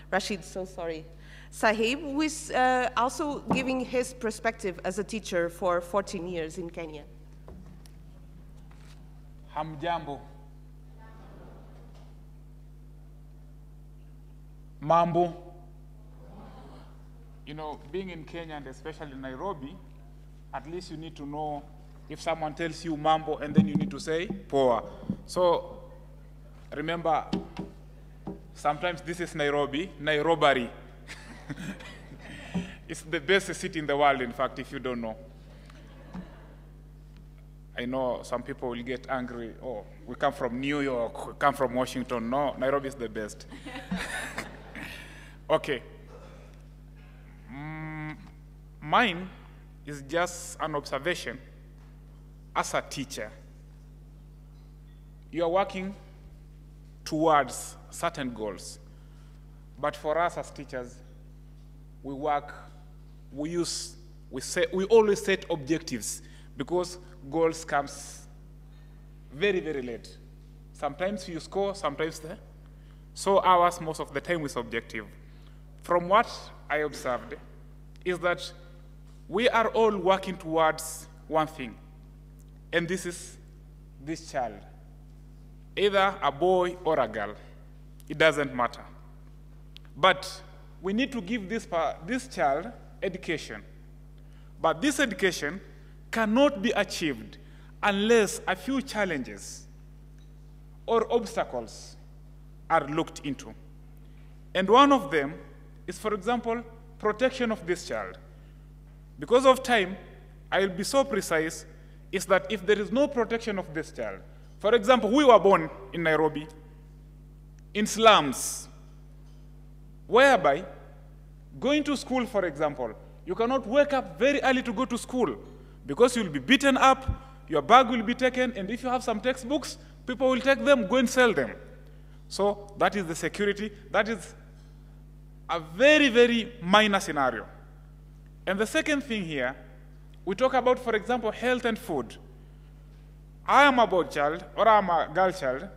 Rashid, so sorry. Sahib, who is also giving his perspective as a teacher for 14 years in Kenya. Hamjambo. Mambo. You know, being in Kenya and especially Nairobi, at least you need to know if someone tells you mambo and then you need to say poa. So remember, sometimes this is Nairobi, Nairobari. It's the best city in the world, in fact, if you don't know. I know some people will get angry, oh, we come from New York, we come from Washington. No, Nairobi is the best. Okay. Mine is just an observation as a teacher. You are working towards certain goals. But for us as teachers, we always set objectives because goals comes very, very late. Sometimes you score, sometimes so ours most of the time is objective. From what I observed is that we are all working towards one thing, and this is this child, either a boy or a girl. It doesn't matter. But we need to give this child education. But this education cannot be achieved unless a few challenges or obstacles are looked into. And one of them is, for example, protection of this child. Because of time, I will be so precise, is that if there is no protection of this child, for example, we were born in Nairobi, in slums, whereby going to school, for example, you cannot wake up very early to go to school because you'll be beaten up, your bag will be taken, and if you have some textbooks, people will take them, go and sell them. So that is the security. That is a very, very minor scenario. And the second thing here, we talk about, for example, health and food. I am a boy child, or I am a girl child,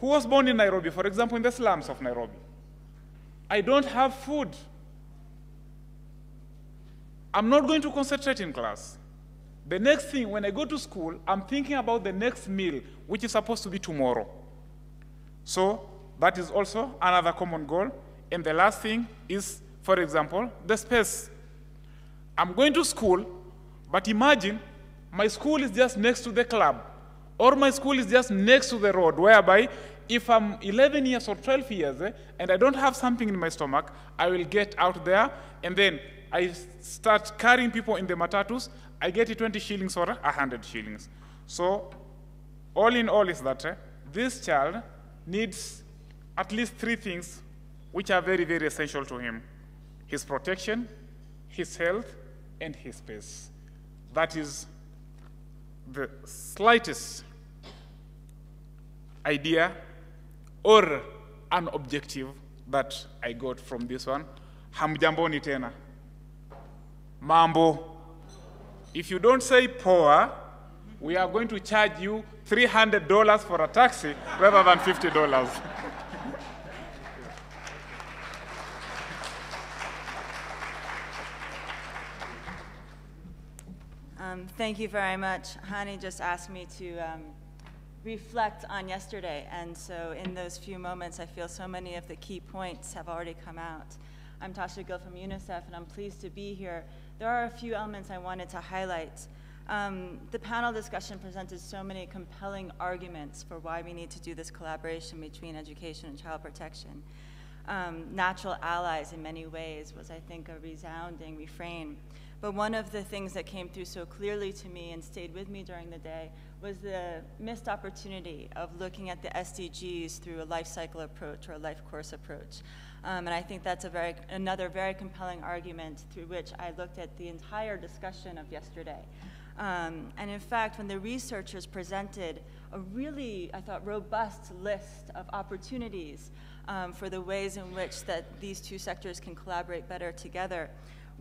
who was born in Nairobi, for example, in the slums of Nairobi. I don't have food. I'm not going to concentrate in class. The next thing, when I go to school, I'm thinking about the next meal, which is supposed to be tomorrow. So that is also another common goal. And the last thing is, for example, the space. I'm going to school, but imagine my school is just next to the club, or my school is just next to the road, whereby if I'm 11 years or 12 years and I don't have something in my stomach, I will get out there, and then I start carrying people in the matatus. I get 20 shillings or 100 shillings. So all in all is that this child needs at least 3 things which are very, very essential to him: his protection, his health, and his space. That is the slightest idea or an objective that I got from this one. Hamjamboni tena. Mambo. If you don't say poa, we are going to charge you $300 for a taxi rather than $50. Thank you very much. Hani just asked me to reflect on yesterday, and so in those few moments, I feel so many of the key points have already come out. I'm Tasha Gill from UNICEF, and I'm pleased to be here. There are a few elements I wanted to highlight. The panel discussion presented so many compelling arguments for why we need to do this collaboration between education and child protection. Natural allies in many ways was, I think, a resounding refrain. But one of the things that came through so clearly to me and stayed with me during the day was the missed opportunity of looking at the SDGs through a life cycle approach or a life course approach. And I think that's another very compelling argument through which I looked at the entire discussion of yesterday. And in fact, when the researchers presented a really, I thought, robust list of opportunities for the ways in which that these two sectors can collaborate better together,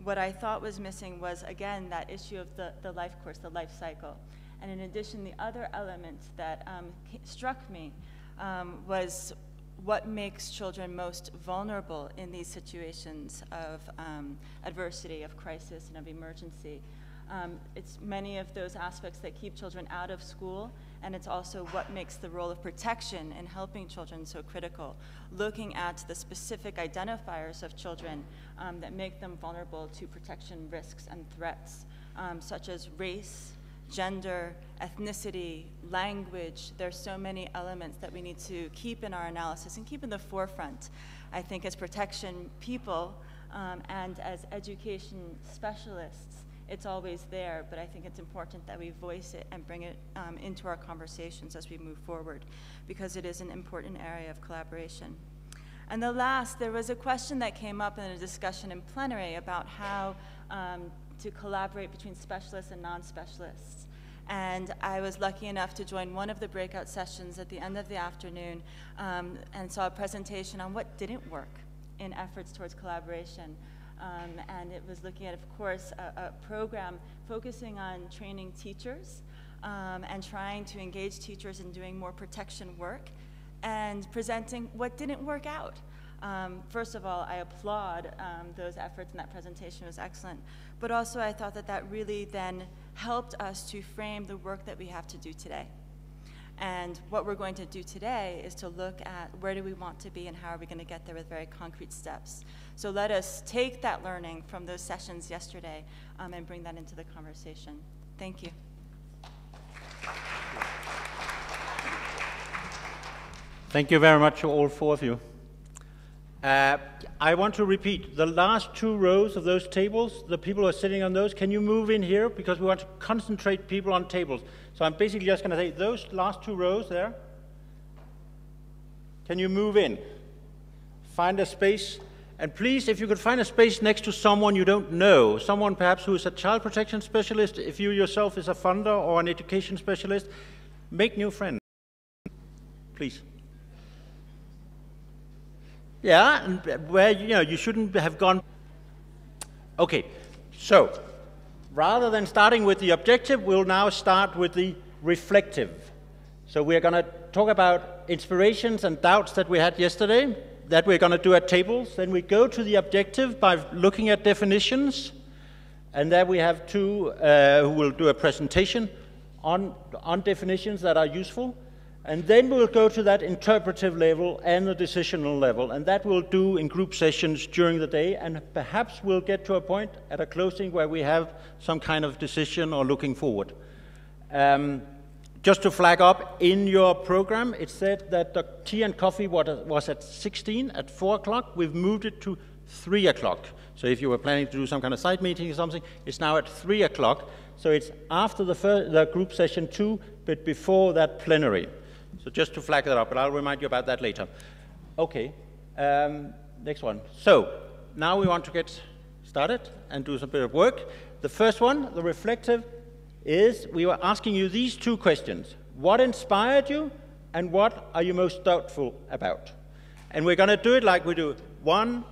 what I thought was missing was, again, that issue of the life course, the life cycle. And in addition, the other element that struck me was what makes children most vulnerable in these situations of adversity, of crisis, and of emergency. It's many of those aspects that keep children out of school, and it's also what makes the role of protection in helping children so critical, looking at the specific identifiers of children that make them vulnerable to protection risks and threats, such as race, gender, ethnicity, language. There's so many elements that we need to keep in our analysis and keep in the forefront. I think as protection people and as education specialists, it's always there, but I think it's important that we voice it and bring it into our conversations as we move forward, because it is an important area of collaboration. And the last, there was a question that came up in a discussion in plenary about how to collaborate between specialists and non-specialists. And I was lucky enough to join one of the breakout sessions at the end of the afternoon and saw a presentation on what didn't work in efforts towards collaboration. And it was looking at, of course, a program focusing on training teachers and trying to engage teachers in doing more protection work and presenting what didn't work out. First of all, I applaud those efforts, and that presentation was excellent. But also, I thought that that really then helped us to frame the work that we have to do today. And what we're going to do today is to look at where do we want to be and how are we going to get there with very concrete steps. So let us take that learning from those sessions yesterday and bring that into the conversation. Thank you. Thank you very much to all four of you. I want to repeat, the last two rows of those tables, the people who are sitting on those, can you move in here? Because we want to concentrate people on tables. So I'm basically just going to say, those last two rows there, can you move in? Find a space. And please, if you could find a space next to someone you don't know, someone perhaps who is a child protection specialist, if you yourself is a funder or an education specialist, make new friends, please. Yeah, and where you shouldn't have gone. Okay, so rather than starting with the objective, we'll now start with the reflective. So we're going to talk about inspirations and doubts that we had yesterday, that we're going to do at tables. Then we go to the objective by looking at definitions, and there we have two who will do a presentation on definitions that are useful. And then we'll go to that interpretive level and the decisional level, and that we'll do in group sessions during the day, and perhaps we'll get to a point at a closing where we have some kind of decision or looking forward. Just to flag up, in your program, it said that the tea and coffee was at 16, at 4 o'clock. We've moved it to 3 o'clock. So if you were planning to do some kind of side meeting or something, it's now at 3 o'clock. So it's after the group session 2, but before that plenary. So just to flag that up, but I'll remind you about that later. Okay, next one. So now we want to get started and do some bit of work. The first one, the reflective, is we were asking you these two questions. What inspired you, and what are you most doubtful about? And we're going to do it like we do 1,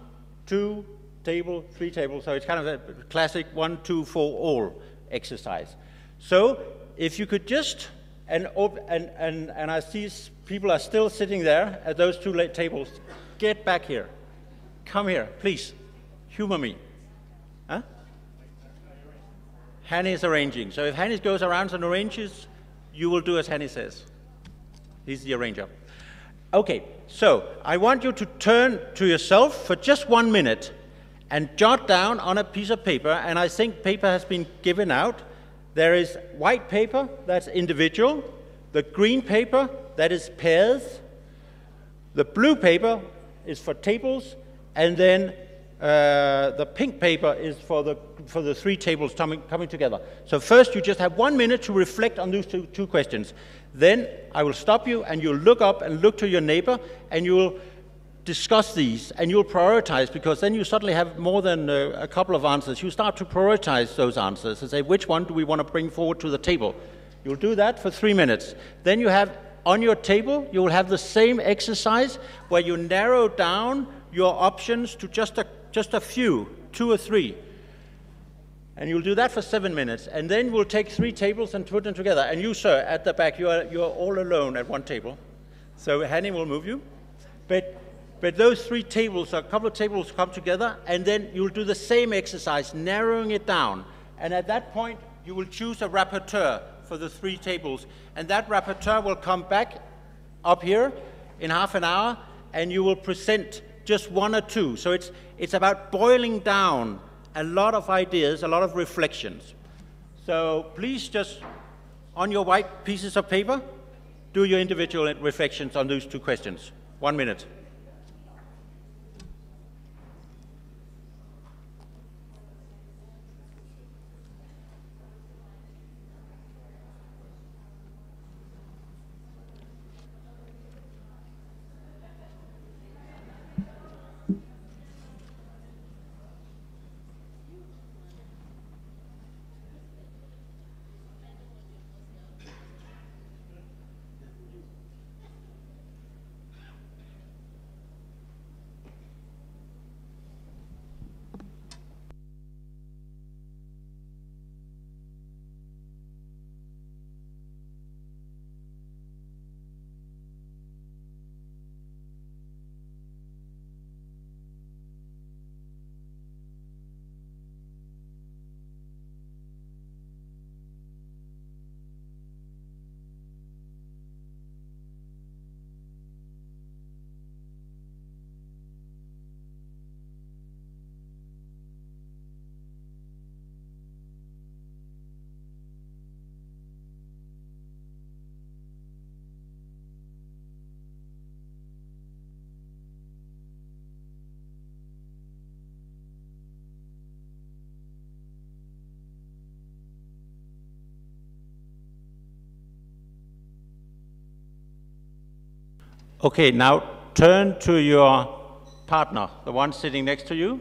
2, table, 3 tables. So it's kind of a classic 1, 2, 4 all exercise. So if you could just... And I see people are still sitting there at those two late tables. Get back here. Come here, please. Humor me. Huh? Hanny is arranging. So if Hanny goes around and arranges, you will do as Hanny says. He's the arranger. Okay, so I want you to turn to yourself for just 1 minute and jot down on a piece of paper, and I think paper has been given out. There is white paper, that's individual. The green paper, that is pairs. The blue paper is for tables. And then the pink paper is for the 3 tables coming together. So first you just have 1 minute to reflect on those two questions. Then I will stop you, and you'll look up and look to your neighbor, and you'll discuss these, and you'll prioritize, because then you suddenly have more than a couple of answers. You start to prioritize those answers and say, which one do we want to bring forward to the table? You'll do that for 3 minutes. Then you have, on your table, you will have the same exercise where you narrow down your options to just a few, 2 or 3. And you'll do that for 7 minutes. And then we'll take 3 tables and put them together. And you, sir, at the back, you're all alone at one table. So Hanny will move you. But those three tables, a couple of tables come together, and then you'll do the same exercise, narrowing it down. And at that point, you will choose a rapporteur for the three tables. And that rapporteur will come back up here in half an hour, and you will present just one or two. So it's about boiling down a lot of ideas, a lot of reflections. So please just, on your white pieces of paper, do your individual reflections on those two questions. 1 minute. Okay, now turn to your partner, the one sitting next to you,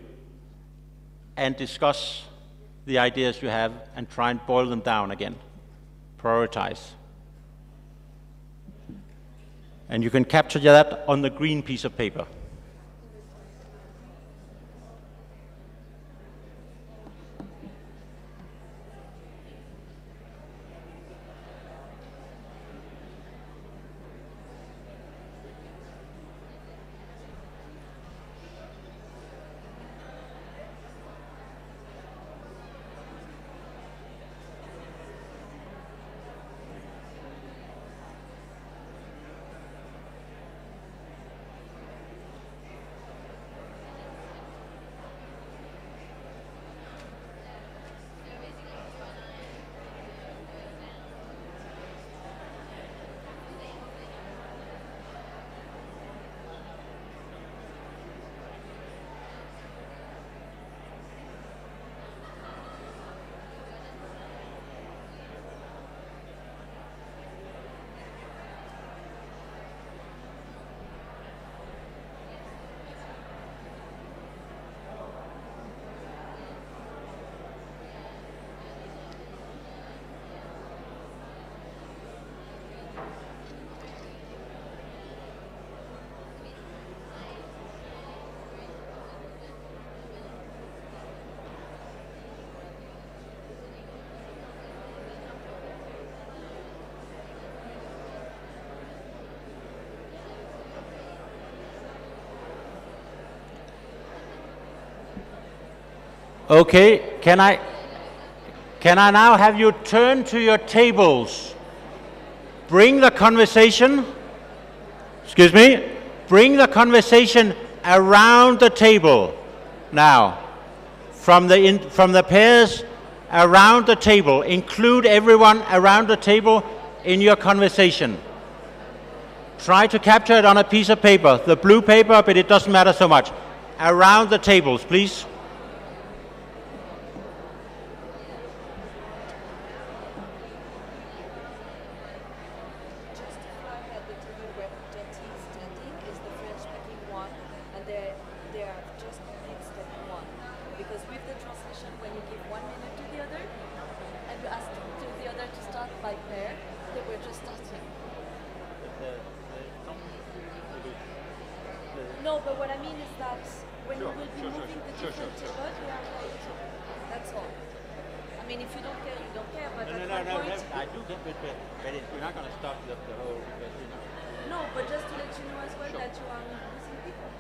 and discuss the ideas you have and try and boil them down again. Prioritize. And you can capture that on the green piece of paper. Okay, can I now have you turn to your tables? Bring the conversation, bring the conversation around the table now. From the pairs around the table, include everyone around the table in your conversation. Try to capture it on a piece of paper, the blue paper, but it doesn't matter so much. Around the tables, please. No, but what I mean is that when you will be moving the different tables, they are right. That's all. I mean, if you don't care, you don't care. But No, I do get it, but we're not going to stop the whole. No, but just to let you know as well that you are losing people.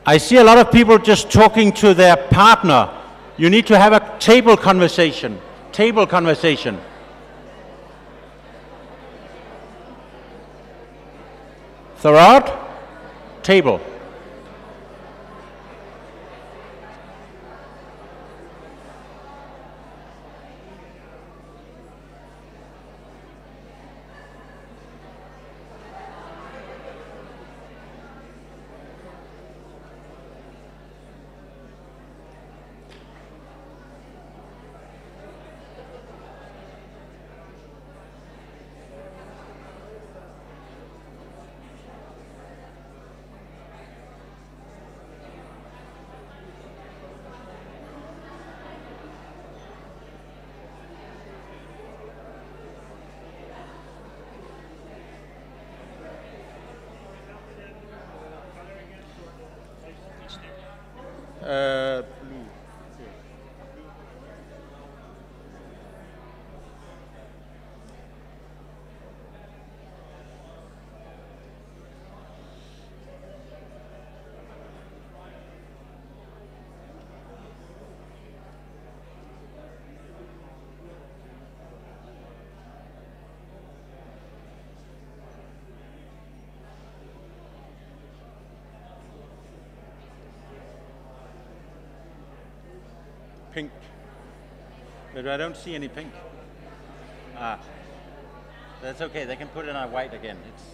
I see a lot of people just talking to their partner. You need to have a table conversation. Table conversation. Third, table. Blue. Pink. But I don't see any pink. Ah, that's okay. They can put it on white again. It's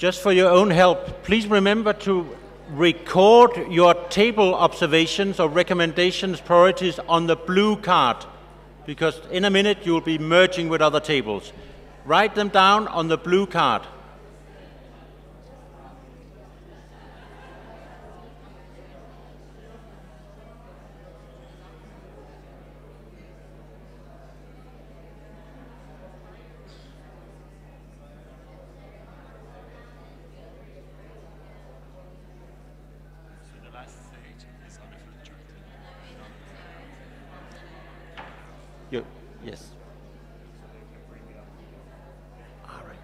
just for your own help, please remember to record your table observations or recommendations, priorities on the blue card, because in a minute you'll be merging with other tables. Write them down on the blue card. Yes. All right.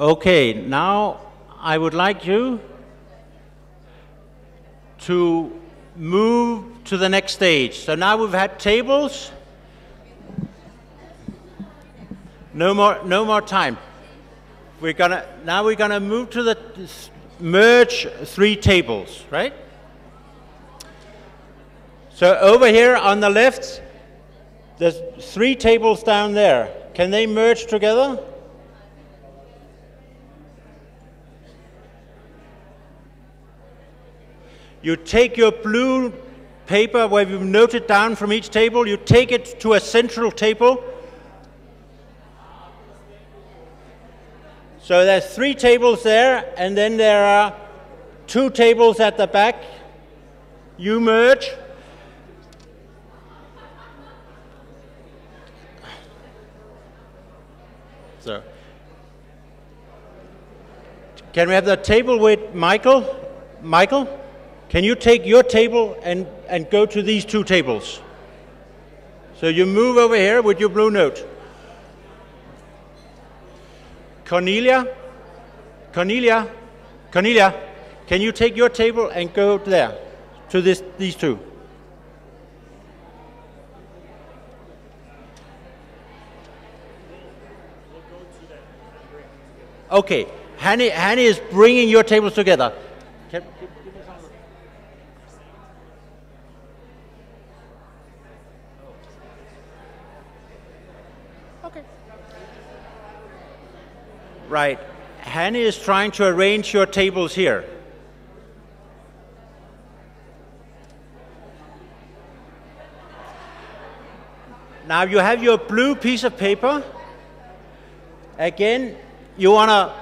Okay, now I would like you to move to the next stage. So now we've had tables. No more time. Now we're gonna move to the merge 3 tables, right? So over here on the left, there's 3 tables down there. Can they merge together? You take your blue paper where you've noted down from each table, you take it to a central table. So there's 3 tables there, and then there are 2 tables at the back. You merge. So, can we have the table with Michael? Michael, can you take your table and go to these 2 tables? So you move over here with your blue note. Cornelia, can you take your table and go there to these 2? Okay, Hanny is bringing your tables together. Okay. Right, Hanny is trying to arrange your tables here. Now you have your blue piece of paper. Again, you want to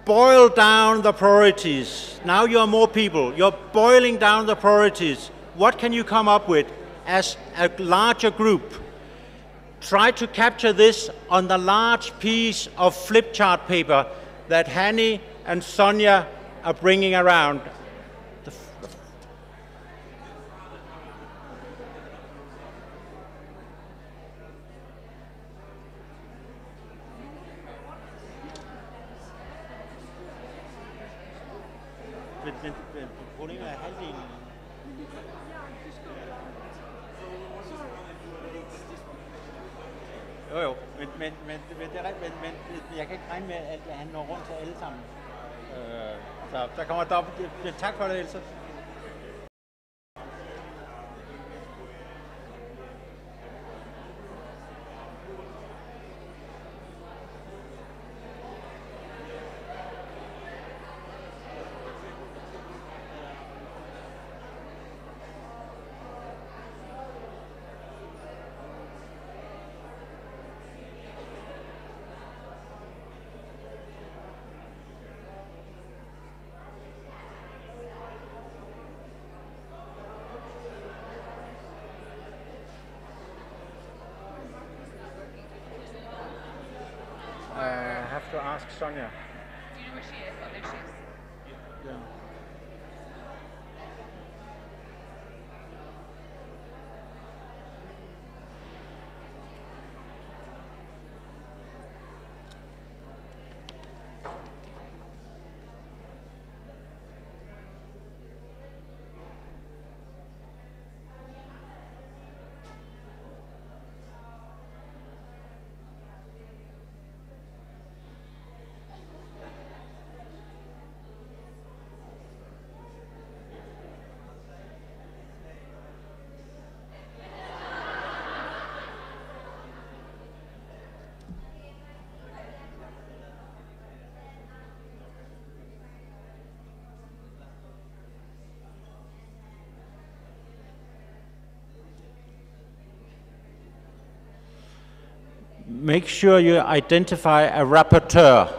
boil down the priorities. Now you are more people. You're boiling down the priorities. What can you come up with as a larger group? Try to capture this on the large piece of flip chart paper that Hanny and Sonia are bringing around. Jo, men jeg kan ikke regne med, at han når rundt til alle sammen. Så der kommer dobbelt. Tak for det, Elsa. I have to ask Sonia. Do you know where she is? Oh, there she is. Yeah. Make sure you identify a rapporteur.